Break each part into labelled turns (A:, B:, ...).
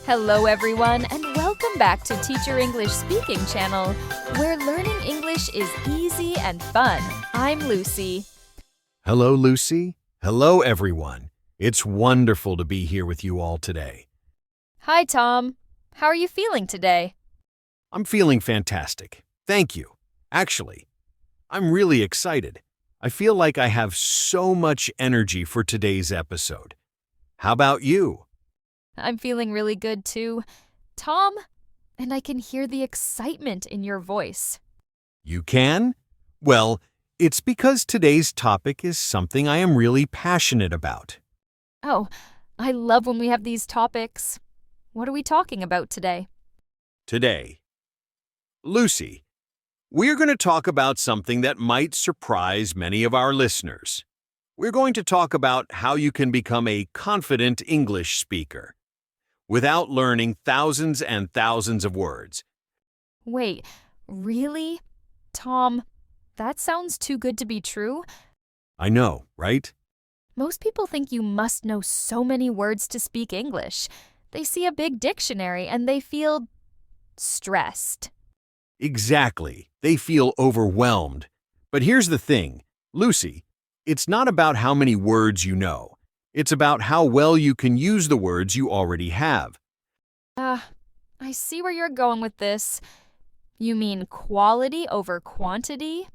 A: Hello everyone, and welcome back to Teacher English Speaking Channel, where learning English is easy and fun. I'm Lucy.
B: Hello, Lucy. Hello, everyone. It's wonderful to be here with you all today.
A: Hi Tom. How are you feeling today?
B: I'm feeling fantastic. Thank you. Actually, I'm really excited. I feel like I have so much energy for today's episode. How about you?
A: I'm feeling really good too. Tom, and I can hear the excitement in your voice.
B: You can? Well, it's because today's topic is something I am really passionate about.
A: Oh, I love when we have these topics. What are we talking about today?
B: Today, Lucy, we're going to talk about something that might surprise many of our listeners. We're going to talk about how you can become a confident English speaker without learning thousands and thousands of words.
A: Wait, really? Tom, that sounds too good to be true.
B: I know, right?
A: Most people think you must know so many words to speak English. They see a big dictionary and they feel stressed.
B: Exactly. They feel overwhelmed. But here's the thing, Lucy, it's not about how many words you know. It's about how well you can use the words you already have.
A: I see where you're going with this. You mean quality over quantity?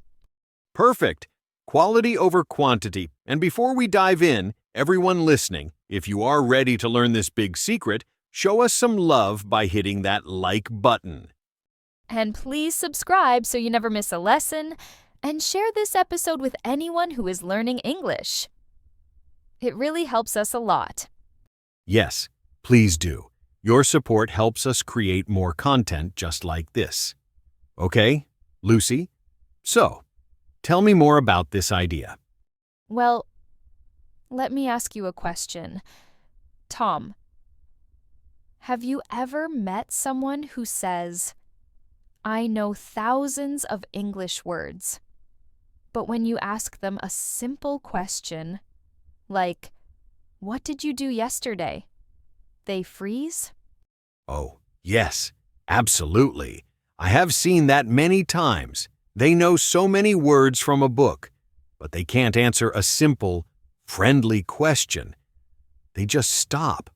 B: Perfect. Quality over quantity. And before we dive in, everyone listening, if you are ready to learn this big secret, show us some love by hitting that like button.
A: And please subscribe so you never miss a lesson, and share this episode with anyone who is learning English. It really helps us a lot.
B: Yes, please do. Your support helps us create more content just like this. Okay, Lucy? So, tell me more about this idea.
A: Well, let me ask you a question. Tom, have you ever met someone who says, "I know thousands of English words," but when you ask them a simple question, like, "What did you do yesterday?" they freeze?
B: Oh, yes, absolutely. I have seen that many times. They know so many words from a book, but they can't answer a simple, friendly question. They just stop.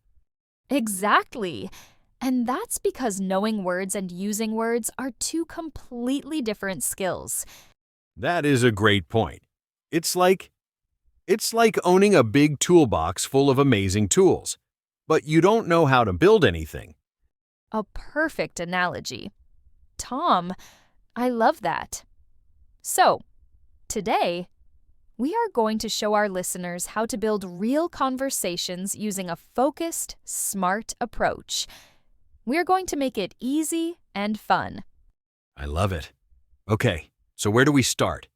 A: Exactly. And that's because knowing words and using words are two completely different skills.
B: That is a great point. It's like owning a big toolbox full of amazing tools, but you don't know how to build anything.
A: A perfect analogy. Tom, I love that. So, today, we are going to show our listeners how to build real conversations using a focused, smart approach. We're going to make it easy and fun.
B: I love it. Okay, so where do we start?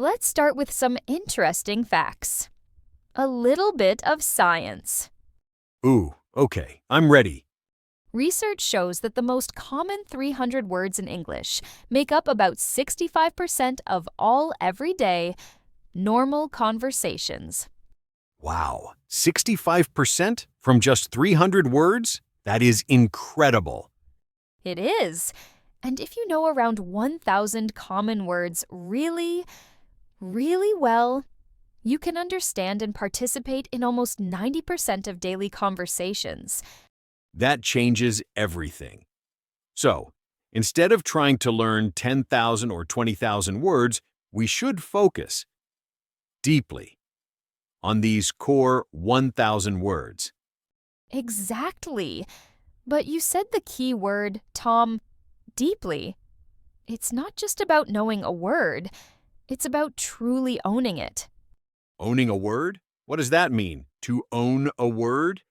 A: Let's start with some interesting facts. A little bit of science.
B: Ooh, okay, I'm ready.
A: Research shows that the most common 300 words in English make up about 65% of all everyday, normal conversations.
B: Wow, 65% from just 300 words? That is incredible.
A: It is. And if you know around 1,000 common words really, really well, you can understand and participate in almost 90% of daily conversations.
B: That changes everything. So, instead of trying to learn 10,000 or 20,000 words, we should focus deeply on these core 1,000 words.
A: Exactly. But you said the key word, Tom, deeply. It's not just about knowing a word. It's about truly owning it.
B: Owning a word? What does that mean? To own a word?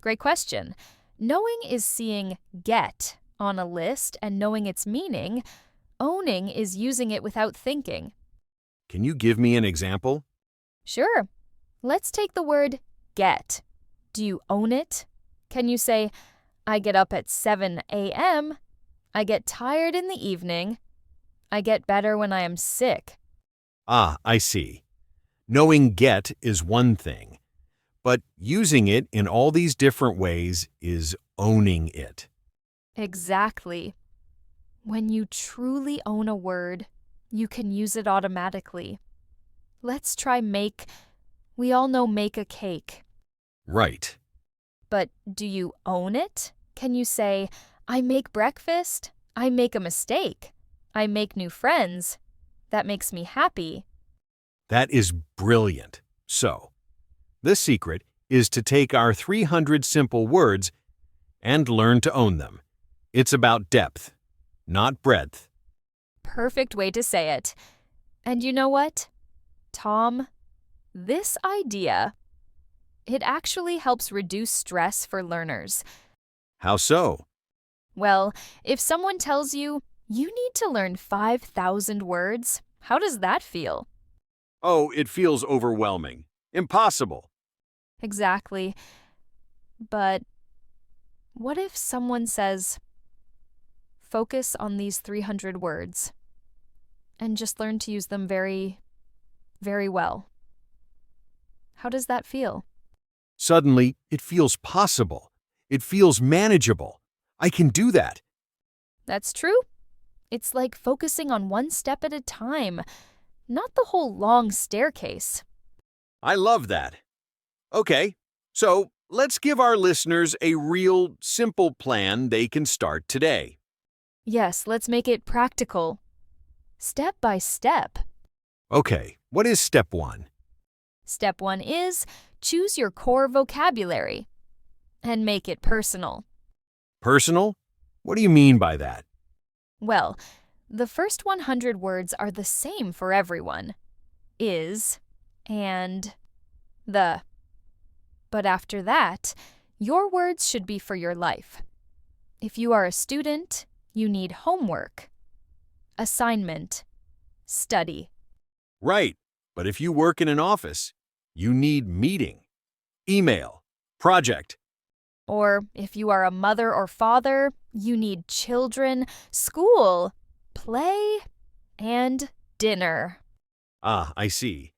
A: Great question. Knowing is seeing get on a list and knowing its meaning. Owning is using it without thinking.
B: Can you give me an example?
A: Sure. Let's take the word get. Do you own it? Can you say, "I get up at 7 a.m., I get tired in the evening, I get better when I am sick"?
B: Ah, I see. Knowing get is one thing, but using it in all these different ways is owning it.
A: Exactly. When you truly own a word, you can use it automatically. Let's try make. We all know make a cake.
B: Right.
A: But do you own it? Can you say, I make breakfast, I make a mistake, I make new friends, that makes me happy?
B: That is brilliant. So, the secret is to take our 300 simple words and learn to own them. It's about depth, not breadth.
A: Perfect way to say it. And you know what, Tom? This idea, it actually helps reduce stress for learners.
B: How so?
A: Well, if someone tells you, you need to learn 5,000 words, how does that feel?
B: Oh, it feels overwhelming. Impossible.
A: Exactly. But what if someone says, focus on these 300 words and just learn to use them very, very well? How does that feel?
B: Suddenly, it feels possible. It feels manageable. I can do that.
A: That's true. It's like focusing on one step at a time, not the whole long staircase.
B: I love that. Okay, so let's give our listeners a real, simple plan they can start today.
A: Yes, let's make it practical. Step by step.
B: Okay, what is step one?
A: Step 1 is choose your core vocabulary and make it personal.
B: Personal? What do you mean by that?
A: Well, the first 100 words are the same for everyone. Is and the. But after that, your words should be for your life. If you are a student, you need homework, assignment, study.
B: Right, but if you work in an office, you need meeting, email, project.
A: Or if you are a mother or father, you need children, school, play, and dinner.
B: Ah, I see.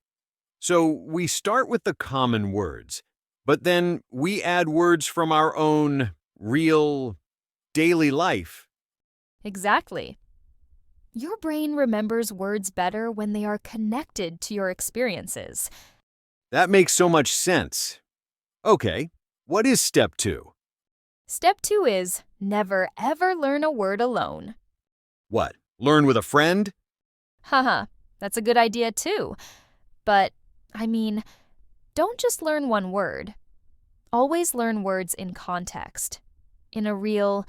B: So we start with the common words, but then we add words from our own real daily life.
A: Exactly. Your brain remembers words better when they are connected to your experiences.
B: That makes so much sense. Okay, what is step two?
A: Step 2 is never ever learn a word alone.
B: What, learn with a friend?
A: Haha, that's a good idea too. But, don't just learn one word. Always learn words in context, in a real,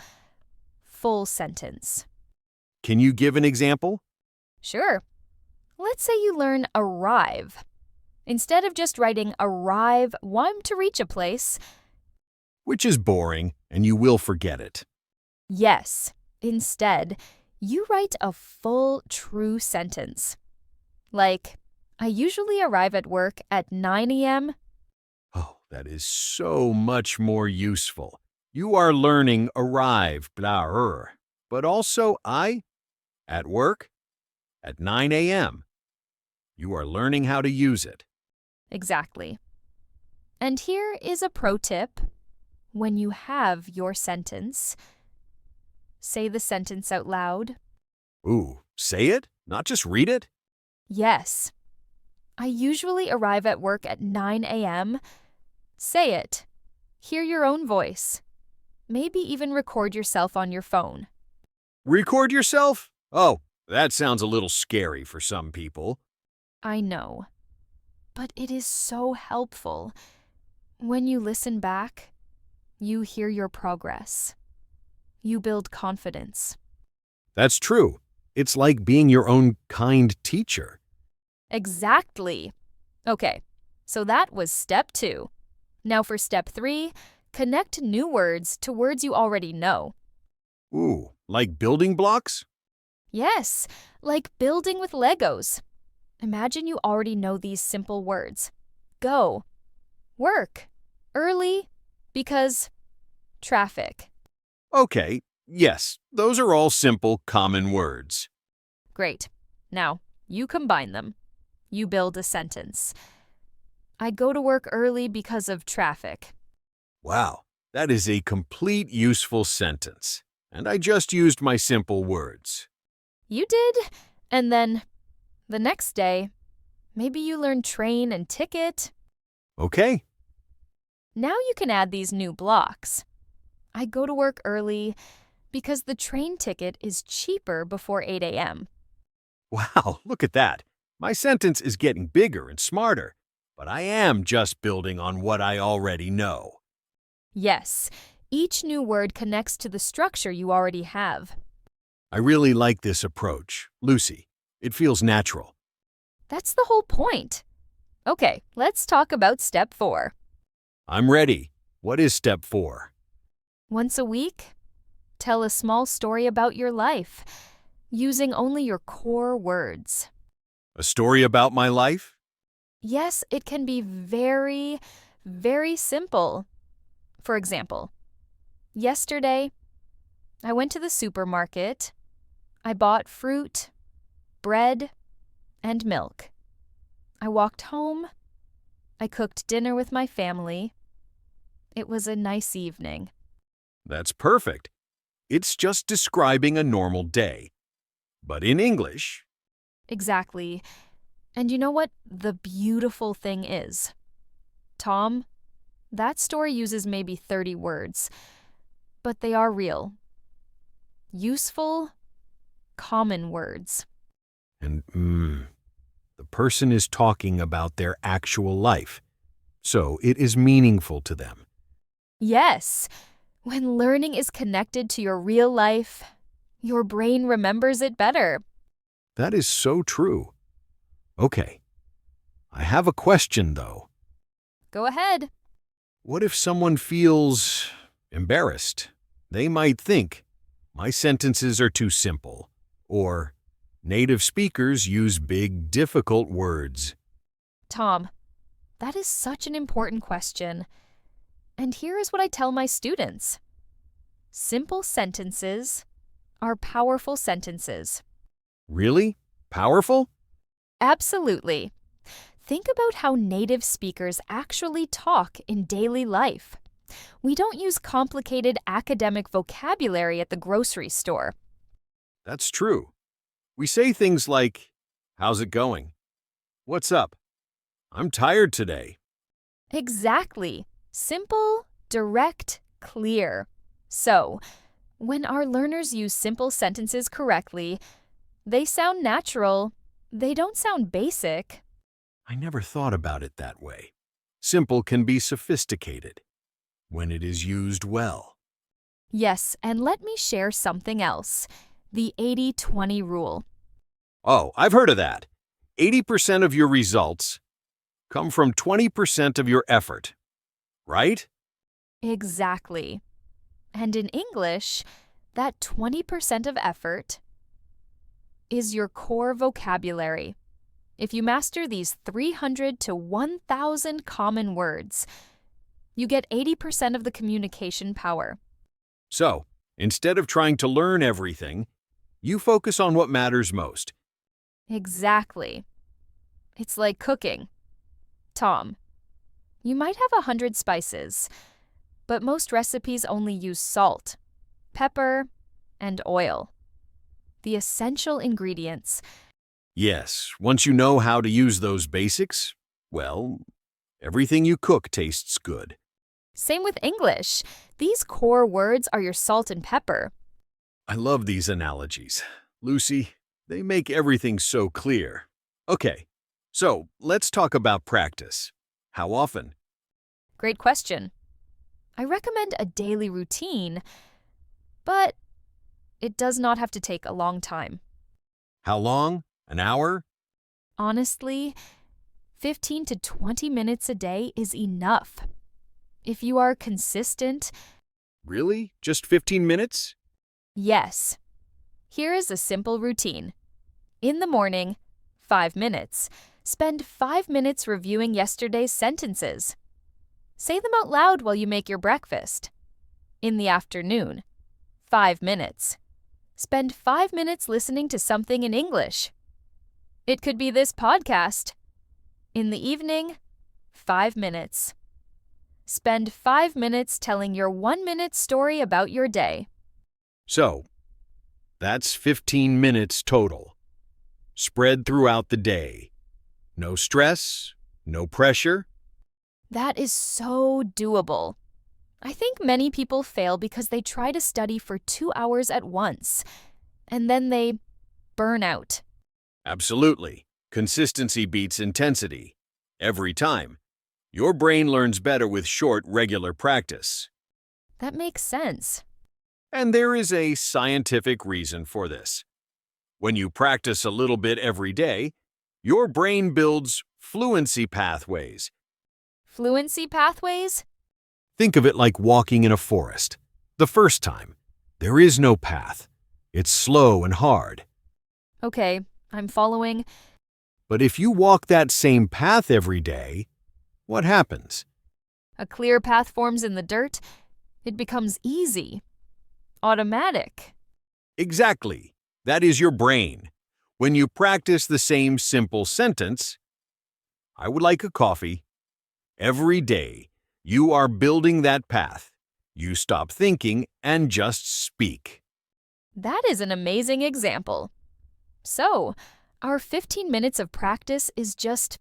A: full sentence.
B: Can you give an example?
A: Sure. Let's say you learn arrive. Instead of just writing arrive, want to reach a place,
B: Which is boring, and you will forget it.
A: yes. Instead, you write a full, true sentence. Like, I usually arrive at work at 9 a.m.
B: Oh, that is so much more useful. You are learning arrive, but also at work, at 9 a.m. You are learning how to use it.
A: Exactly. And here is a pro tip. When you have your sentence, say the sentence out loud.
B: Ooh, say it, not just read it?
A: Yes. I usually arrive at work at 9 a.m. Say it. Hear your own voice. Maybe even record yourself on your phone.
B: Record yourself? Oh, that sounds a little scary for some people.
A: I know. But it is so helpful. When you listen back, you hear your progress. You build confidence.
B: That's true. It's like being your own kind teacher.
A: Exactly. Okay, so that was step 2. Now for step 3, connect new words to words you already know.
B: Ooh, like building blocks?
A: Yes, like building with Legos. Imagine you already know these simple words. Go. Work. Early. Because traffic.
B: Okay, yes, those are all simple, common words.
A: Great. Now, you combine them. You build a sentence. I go to work early because of traffic.
B: Wow, That is a complete useful sentence. And I just used my simple words.
A: You did? And then the next day, maybe you learned train and ticket.
B: Okay.
A: Now you can add these new blocks. I go to work early because the train ticket is cheaper before 8 a.m.
B: Wow, look at that. My sentence is getting bigger and smarter, but I am just building on what I already know.
A: Yes, each new word connects to the structure you already have.
B: I really like this approach, Lucy. It feels natural.
A: That's the whole point. Okay, let's talk about step 4.
B: I'm ready. What is step 4?
A: Once a week, tell a small story about your life, using only your core words.
B: A story about my life?
A: Yes, it can be very, very simple. For example, yesterday, I went to the supermarket. I bought fruit, bread, and milk. I walked home. I cooked dinner with my family. It was a nice evening.
B: That's perfect. It's just describing a normal day. But in English,
A: Exactly. And you know what the beautiful thing is? Tom, that story uses maybe 30 words, but they are real. Useful, common words.
B: and the person is talking about their actual life, so it is meaningful to them.
A: Yes, when learning is connected to your real life, your brain remembers it better.
B: That is so true. Okay, I have a question though.
A: Go ahead.
B: What if someone feels embarrassed? They might think, my sentences are too simple, or native speakers use big, difficult words.
A: Tom, that is such an important question. And here is what I tell my students. Simple sentences are powerful sentences.
B: Really? Powerful?
A: Absolutely. Think about how native speakers actually talk in daily life. We don't use complicated academic vocabulary at the grocery store.
B: That's true. We say things like, how's it going? What's up? I'm tired today.
A: Exactly. Simple, direct, clear. So, when our learners use simple sentences correctly, they sound natural. They don't sound basic.
B: I never thought about it that way. Simple can be sophisticated when it is used well.
A: Yes, and let me share something else. The 80-20 rule.
B: Oh, I've heard of that. 80% of your results come from 20% of your effort, right?
A: Exactly. And in English, that 20% of effort is your core vocabulary. If you master these 300 to 1,000 common words, you get 80% of the communication power.
B: So, instead of trying to learn everything, you focus on what matters most.
A: Exactly. It's like cooking. Tom, you might have 100 spices, but most recipes only use salt, pepper, and oil. The essential ingredients.
B: Yes, once you know how to use those basics, well, everything you cook tastes good.
A: Same with English. These core words are your salt and pepper.
B: I love these analogies. Lucy, they make everything so clear. Okay, so let's talk about practice. How often?
A: Great question. I recommend a daily routine, but it does not have to take a long time.
B: How long? An hour?
A: Honestly, 15 to 20 minutes a day is enough. If you are consistent,
B: Really? Just 15 minutes?
A: yes. Here is a simple routine. In the morning, 5 minutes. Spend 5 minutes reviewing yesterday's sentences. Say them out loud while you make your breakfast. In the afternoon, 5 minutes. Spend 5 minutes listening to something in English. It could be this podcast. In the evening, 5 minutes. Spend 5 minutes telling your 1-minute story about your day.
B: So, that's 15 minutes total, spread throughout the day. No stress, no pressure.
A: That is so doable. I think many people fail because they try to study for 2 hours at once, and then they burn out.
B: Absolutely. Consistency beats intensity. Every time. Your brain learns better with short, regular practice.
A: That makes sense.
B: And there is a scientific reason for this. When you practice a little bit every day, your brain builds fluency pathways.
A: Fluency pathways?
B: Think of it like walking in a forest. The first time, there is no path. It's slow and hard.
A: Okay, I'm following.
B: But if you walk that same path every day, what happens?
A: A clear path forms in the dirt. It becomes easy. Automatic.
B: Exactly. That is your brain. When you practice the same simple sentence, I would like a coffee, every day, you are building that path. You stop thinking and just speak.
A: That is an amazing example. So, our 15 minutes of practice is just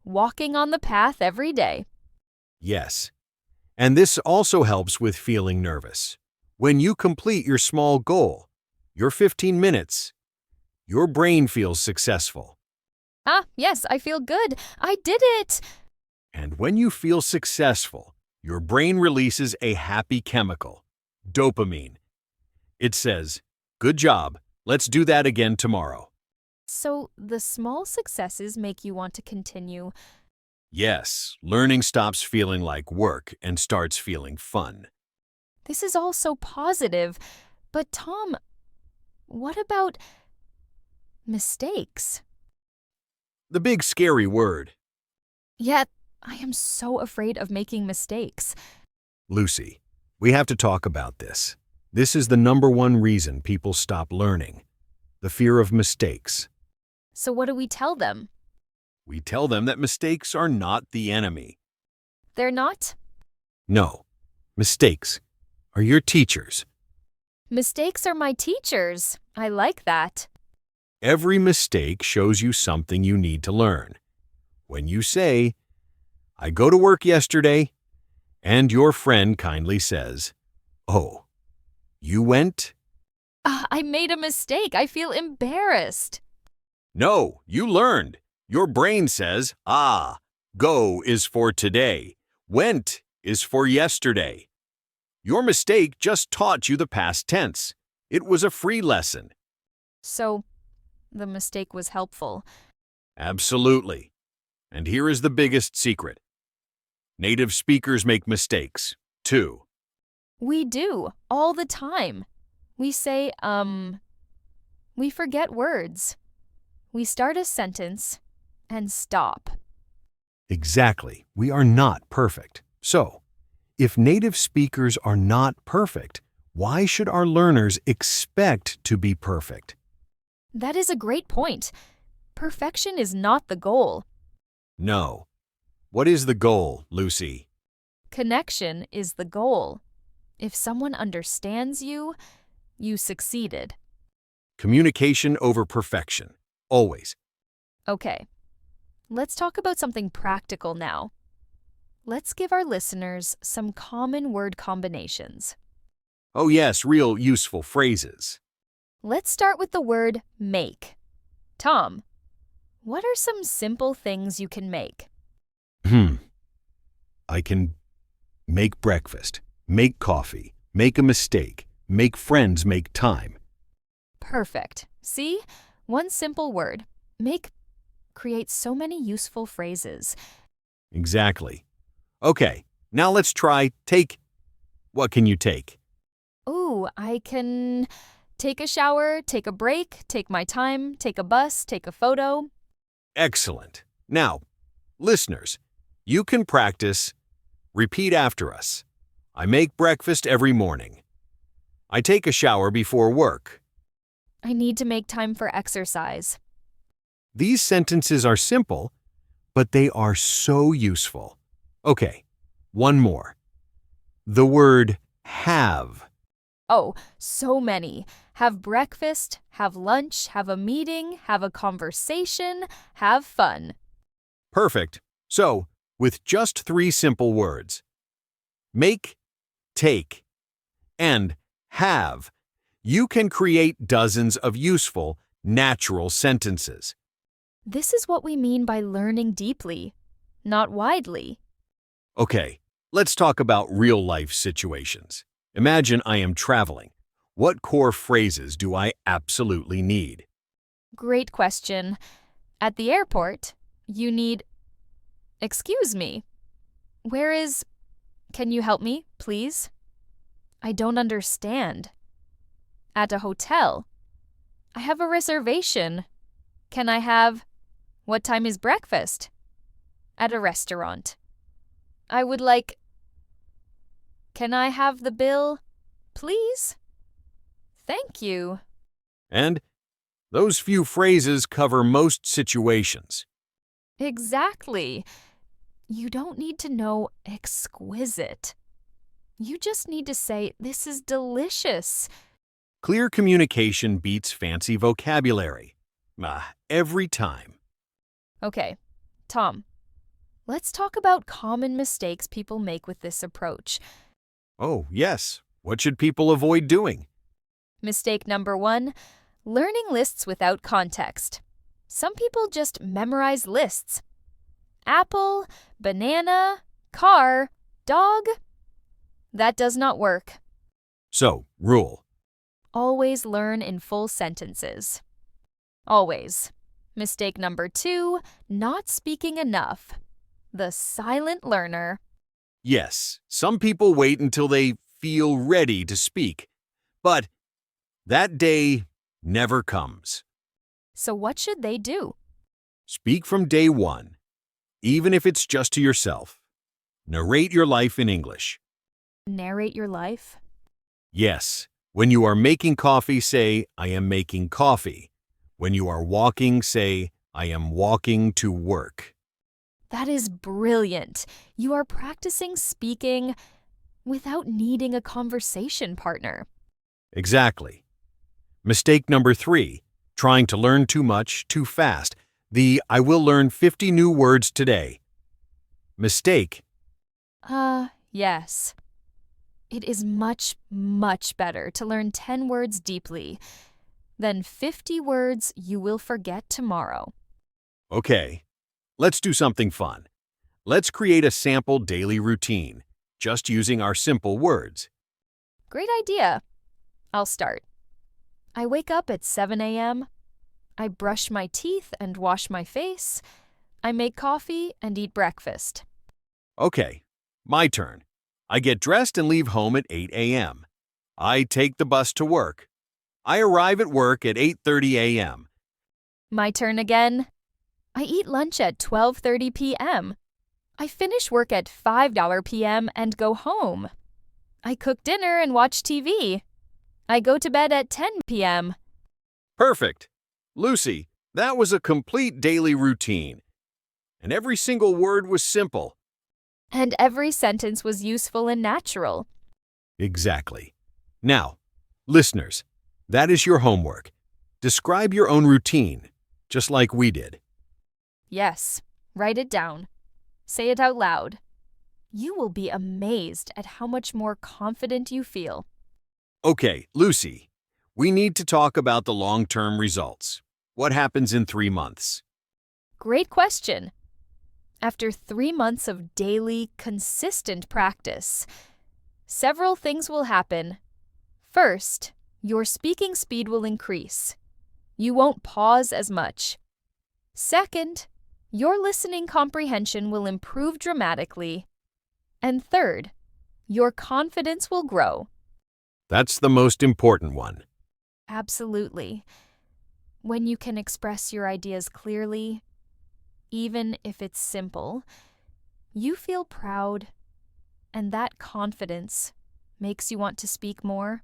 A: walking on the path every day.
B: Yes. And this also helps with feeling nervous. When you complete your small goal, your 15 minutes, your brain feels successful.
A: Ah, yes, I feel good. I did it!
B: And when you feel successful, your brain releases a happy chemical, dopamine. It says, "Good job, let's do that again tomorrow."
A: So, the small successes make you want to continue.
B: Yes, learning stops feeling like work and starts feeling fun.
A: This is all so positive. But Tom, what about mistakes?
B: The big scary word.
A: Yet, I am so afraid of making mistakes.
B: Lucy, we have to talk about this. This is the number one reason people stop learning. The fear of mistakes.
A: So what do we tell them?
B: We tell them that mistakes are not the enemy.
A: They're not?
B: No, mistakes are your teachers.
A: Mistakes are my teachers. I like that.
B: Every mistake shows you something you need to learn. When you say, "I go to work yesterday," and your friend kindly says, "Oh, you went?"
A: I made a mistake. I feel embarrassed.
B: No, you learned. Your brain says, go is for today. Went is for yesterday. Your mistake just taught you the past tense. It was a free lesson.
A: So, the mistake was helpful.
B: Absolutely. And here is the biggest secret. Native speakers make mistakes, too.
A: We do, all the time. We say, we forget words. We start a sentence and stop.
B: Exactly. We are not perfect. So, if native speakers are not perfect, why should our learners expect to be perfect?
A: That is a great point. Perfection is not the goal.
B: No. What is the goal, Lucy?
A: Connection is the goal. If someone understands you, you succeeded.
B: Communication over perfection. Always.
A: Okay, let's talk about something practical now. Let's give our listeners some common word combinations.
B: Oh yes, real useful phrases.
A: Let's start with the word make. Tom, what are some simple things you can make?
B: I can make breakfast, make coffee, make a mistake, make friends make time.
A: Perfect. See? One simple word, make, creates so many useful phrases.
B: Exactly. Okay, now let's try take. What can you take?
A: Ooh, I can take a shower, take a break, take my time, take a bus, take a photo.
B: Excellent. Now, listeners, you can practice. Repeat after us. I make breakfast every morning. I take a shower before work.
A: I need to make time for exercise.
B: These sentences are simple, but they are so useful. Okay, One more. The word have.
A: Oh, so many. Have breakfast, have lunch, have a meeting, have a conversation, have fun.
B: Perfect. So, with just 3 simple words, make, take, and have, you can create dozens of useful, natural sentences.
A: This is what we mean by learning deeply, not widely.
B: Okay, let's talk about real-life situations. Imagine I am traveling. What core phrases do I absolutely need?
A: Great question. At the airport, you need, excuse me. Where is, can you help me, please? I don't understand. At a hotel, I have a reservation. Can I have, what time is breakfast? At a restaurant, I would like, can I have the bill, please? Thank you.
B: And those few phrases cover most situations.
A: Exactly. You don't need to know exquisite. You just need to say, this is delicious.
B: Clear communication beats fancy vocabulary. Every time.
A: Okay, Tom, let's talk about common mistakes people make with this approach.
B: Oh, yes. What should people avoid doing?
A: Mistake number 1, learning lists without context. Some people just memorize lists. Apple, banana, car, dog. That does not work.
B: So, rule.
A: Always learn in full sentences. Always. Mistake number 2, not speaking enough. The silent learner.
B: Yes, some people wait until they feel ready to speak. But that day never comes.
A: So what should they do?
B: Speak from day one, even if it's just to yourself. Narrate your life in English.
A: Narrate your life?
B: Yes, when you are making coffee, say, I am making coffee. When you are walking, say, I am walking to work.
A: That is brilliant. You are practicing speaking without needing a conversation partner.
B: Exactly. Mistake number 3, trying to learn too much, too fast. The I will learn 50 new words today. Mistake.
A: Yes. It is much, much better to learn 10 words deeply than 50 words you will forget tomorrow.
B: Okay, let's do something fun. Let's create a sample daily routine, just using our simple words.
A: Great idea. I'll start. I wake up at 7 a.m. I brush my teeth and wash my face. I make coffee and eat breakfast.
B: Okay, my turn. I get dressed and leave home at 8 a.m. I take the bus to work. I arrive at work at 8:30 a.m.
A: My turn again. I eat lunch at 12:30 p.m. I finish work at 5 p.m. and go home. I cook dinner and watch TV. I go to bed at 10 p.m.
B: Perfect. Lucy, that was a complete daily routine. And every single word was simple.
A: And every sentence was useful and natural.
B: Exactly. Now, listeners, that is your homework. Describe your own routine, just like we did.
A: Yes, write it down. Say it out loud. You will be amazed at how much more confident you feel.
B: Okay, Lucy, we need to talk about the long-term results. What happens in 3 months?
A: Great question. After 3 months of daily, consistent practice, several things will happen. First, your speaking speed will increase. You won't pause as much. Second, your listening comprehension will improve dramatically. And third, your confidence will grow.
B: That's the most important one.
A: Absolutely. When you can express your ideas clearly, even if it's simple, you feel proud, and that confidence makes you want to speak more.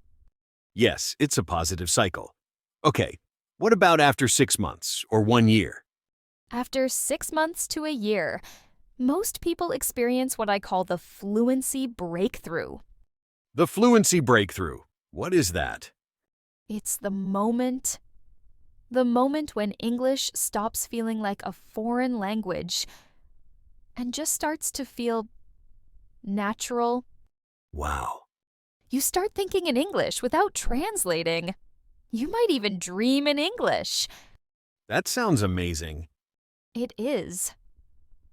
B: Yes, it's a positive cycle. Okay, what about after 6 months or 1 year?
A: After 6 months to a year, Most people experience what I call the fluency breakthrough.
B: The fluency breakthrough. What is that?
A: It's the moment when English stops feeling like a foreign language and just starts to feel natural.
B: Wow.
A: You start thinking in English without translating. You might even dream in English.
B: That sounds amazing.
A: It is.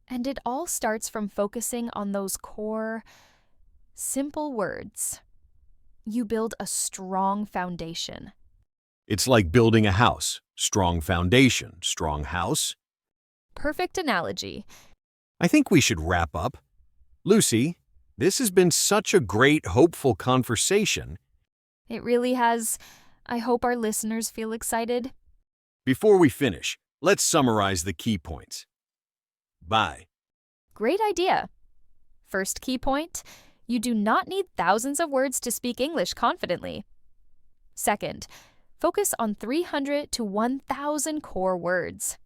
A: And it all starts from focusing on those core, simple words. You build a strong foundation.
B: It's like building a house. Strong foundation, strong house.
A: Perfect analogy.
B: I think we should wrap up. Lucy, this has been such a great, hopeful conversation.
A: It really has. I hope our listeners feel excited.
B: Before we finish, let's summarize the key points. Bye.
A: Great idea. First key point, you do not need thousands of words to speak English confidently. Second, focus on 300 to 1,000 core words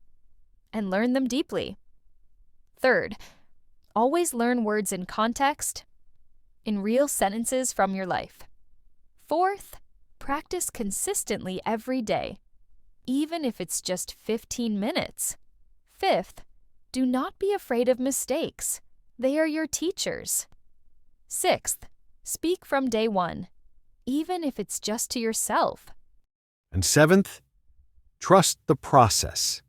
A: and learn them deeply. Third, always learn words in context, in real sentences from your life. Fourth, practice consistently every day, even if it's just 15 minutes. Fifth, do not be afraid of mistakes. They are your teachers. Sixth, speak from day one, even if it's just to yourself.
B: And seventh, trust the process.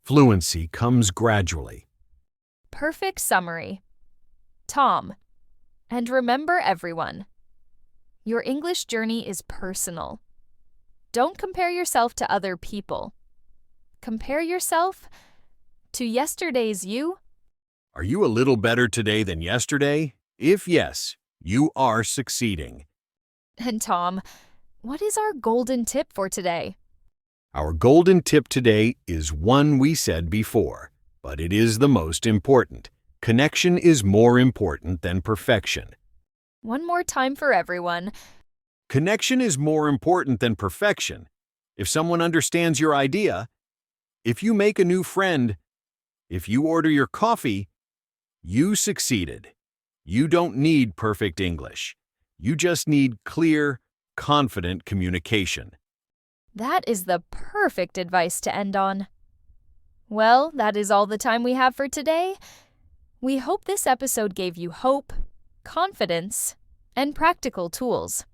B: Fluency comes gradually.
A: Perfect summary. Tom, and remember everyone, your English journey is personal. Don't compare yourself to other people. Compare yourself to yesterday's you.
B: Are you a little better today than yesterday? If yes, you are succeeding.
A: And Tom, what is our golden tip for today?
B: Our golden tip today is one we said before, but it is the most important. Connection is more important than perfection.
A: One more time for everyone.
B: Connection is more important than perfection. If someone understands your idea, if you make a new friend, if you order your coffee, you succeeded. You don't need perfect English. You just need clear, confident communication.
A: That is the perfect advice to end on. Well, that is all the time we have for today. We hope this episode gave you hope, confidence, and practical tools.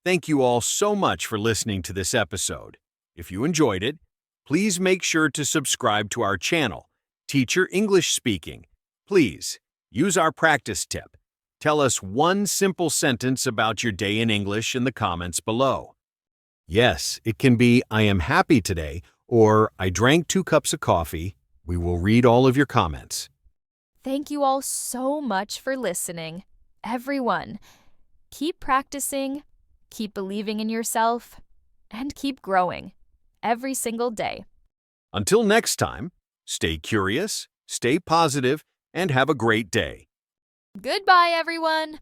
B: Thank you all so much for listening to this episode. If you enjoyed it, please make sure to subscribe to our channel, Teacher English Speaking. Please, use our practice tip. Tell us one simple sentence about your day in English in the comments below. Yes, it can be, I am happy today, or I drank 2 cups of coffee. We will read all of your comments.
A: Thank you all so much for listening. Everyone, keep practicing, keep believing in yourself, and keep growing every single day.
B: Until next time, stay curious, stay positive, and have a great day.
A: Goodbye, everyone.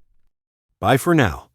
B: Bye for now.